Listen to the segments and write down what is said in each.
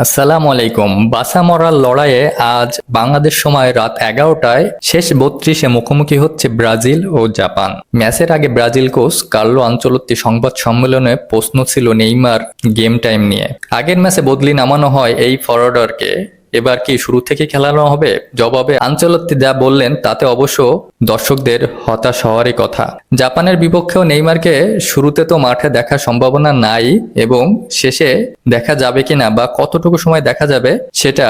আসসালামু আলাইকুম। বাঁচা মরার লড়াইয়ে আজ বাংলাদেশ সময় রাত 11টায় শেষ 32-এ মুখোমুখি হচ্ছে ব্রাজিল ও জাপান। ম্যাচের আগে ব্রাজিল কোচ কার্লো আনচেলত্তি সংবাদ সম্মেলনে প্রশ্ন ছিল নেইমার গেম টাইম নিয়ে। আগের ম্যাচে বদলি নামানো হয় এই ফরওয়ার্ডারকে, এবার কি শুরু থেকে খেলানো হবে? জবাবে আনচেলত্তি যা বললেন তাতে অবশ্য দর্শকদের হতাশ হওয়ারই কথা। জাপানের বিপক্ষেও নেইমারকে শুরুতে তো মাঠে দেখার সম্ভাবনা নাই, এবং শেষে দেখা যাবে কিনা বা কতটুকু সময় দেখা যাবে সেটা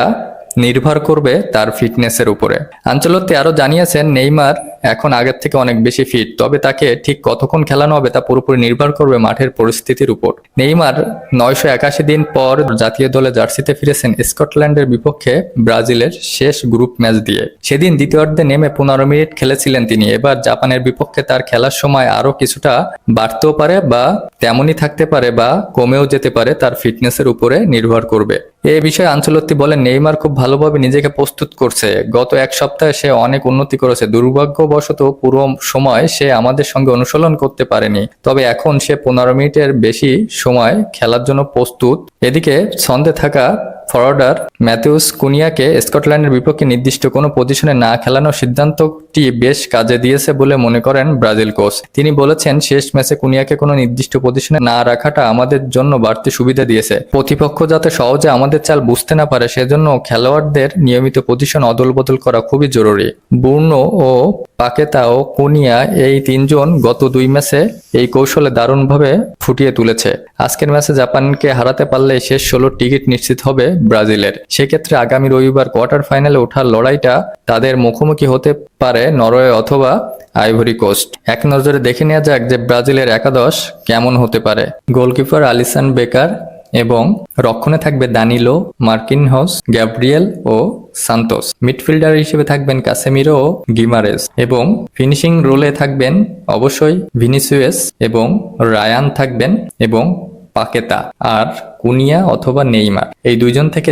নির্ভর করবে তার ফিটনেসের উপরে। আনচেলত্তি আরো জানিয়েছেন, নেইমার এখন আগের থেকে অনেক বেশি ফিট, তবে তাকে ঠিক কতক্ষণ খেলানো হবে তা পুরোপুরি নির্ভর করবে মাঠের পরিস্থিতির উপর। নেইমার 981 দিন পর জাতীয় দলে জার্সিতে ফিরেছেন স্কটল্যান্ডের বিপক্ষে ব্রাজিলের শেষ গ্রুপ ম্যাচ দিয়ে। সেদিন দ্বিতীয়ার্ধে নেমে 15 মিনিট খেলেছিলেন তিনি। এবার জাপানের বিপক্ষে তার খেলার সময় আরো কিছুটা বাড়তেও পারে বা তেমনই থাকতে পারে বা কমেও যেতে পারে, তার ফিটনেসের উপরে নির্ভর করবে। এই বিষয়ে আনচেলত্তি বলেন, নেইমার খুব ভালোভাবে নিজেকে প্রস্তুত করছে। গত এক সপ্তাহে সে অনেক উন্নতি করেছে। দুর্ভাগ্যবশত পুরো সময় সে আমাদের সঙ্গে অনুশীলন করতে পারেনি, তবে এখন সে 15 মিনিটের বেশি সময় খেলার জন্য প্রস্তুত। এদিকে ছন্দে থাকা ফরওয়ার্ডার ম্যাথিউস কুনিয়াকে স্কটল্যান্ডের বিপক্ষে নির্দিষ্ট কোনো পজিশনে না খেলানোর সিদ্ধান্তটি বেশ কাজে দিয়েছে বলে মনে করেন ব্রাজিল কোচ। তিনি বলেছেন, শেষ ম্যাচে কুনিয়াকে কোনো নির্দিষ্ট পজিশনে না রাখাটা আমাদের জন্য বাড়তি সুবিধা দিয়েছে। প্রতিপক্ষ যাতে সহজে আমাদের চাল বুঝতে না পারে, সেজন্য খেলোয়াড়দের নিয়মিত পজিশন অদল বদল করা খুবই জরুরি। বুর্নো ও পাকেতা ও কুনিয়া এই তিনজন গত 2 ম্যাচে এই কৌশলে দারুণভাবে ফুটিয়ে তুলেছে। আজকের ম্যাচে জাপানকে হারাতে পারলে শেষ 16 টিকিট নিশ্চিত হবে ব্রাজিলের। সেক্ষেত্রে আগামী রবিবার কোয়ার্টার ফাইনালে ওঠার লড়াইটা তাদের মুখোমুখি হতে পারে নরওয়ে অথবা আইভরি কোস্ট। এক নজরে দেখে নেওয়া যাক যে ব্রাজিলের একাদশ কেমন হতে পারে। গোলকিপার আলিসন বেকার এবং রক্ষণে থাকবে দানিলো, মার্কিনহস, গ্যাব্রিয়েল ও সান্তোস। মিডফিল্ডার হিসেবে থাকবেন কাসেমিরো ও গিমারেজ, এবং ফিনিশিং রোলে থাকবেন অবশ্যই ভিনিসিয়াস, এবং রায়ান থাকবেন, এবং পাকেতা আর কুনিয়া অথবা নেইমার। এই দুইজন থেকে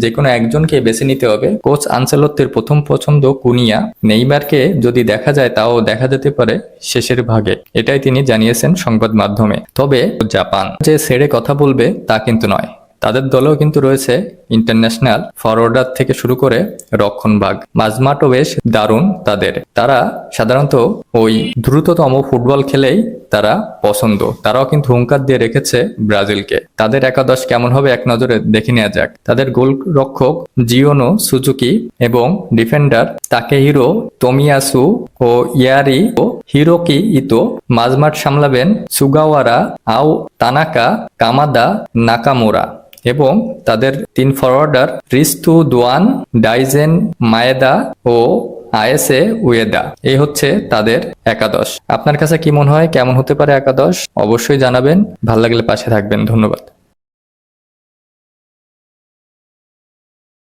যে কোনো একজনকে বেছে নিতে হবে। কোচ আনচেলত্তির প্রথম পছন্দ কুনিয়া। নেইমারকে যদি দেখা যায় তাও দেখা যেতে পারে শেষের ভাগে, এটাই তিনি জানিয়েছেন সংবাদ মাধ্যমে। তবে জাপান যে ছেড়ে কথা বলবে তা কিন্তু নয়। তাদের দলেও কিন্তু রয়েছে ইন্টারন্যাশনাল ফরওয়ার্ডার থেকে শুরু করে রক্ষণভাগ। মাঝমাঠও বেশ দারুণ তাদের। তারা সাধারণত ওই দ্রুততম ফুটবল খেলেই তারা পছন্দ। তারাও কিন্তু হুঙ্কার দিয়ে রেখেছে ব্রাজিলকে। তাদের একাদশ কেমন হবে এক নজরে দেখে নেওয়া যাক। তাদের গোলরক্ষক জিওনো সুজুকি এবং ডিফেন্ডার তাকেহিরো তোমিয়াসু ও ইয়ারি ও হিরোকি ইতো। মাঝমাঠ সামলাবেন সুগাওয়ারা, আও তানাকা, কামাদা, নাকামুরা, এবং তাদের 3 ফরওয়ার্ডার রিস্তু দোয়ান, ডাইজেন মায়েদা ও আয়েসে উয়েদা। এই হচ্ছে তাদের একাদশ। আপনার কাছে কি মনে হয় কেমন হতে পারে একাদশ? অবশ্যই জানাবেন। ভালো লাগলে পাশে থাকবেন। ধন্যবাদ।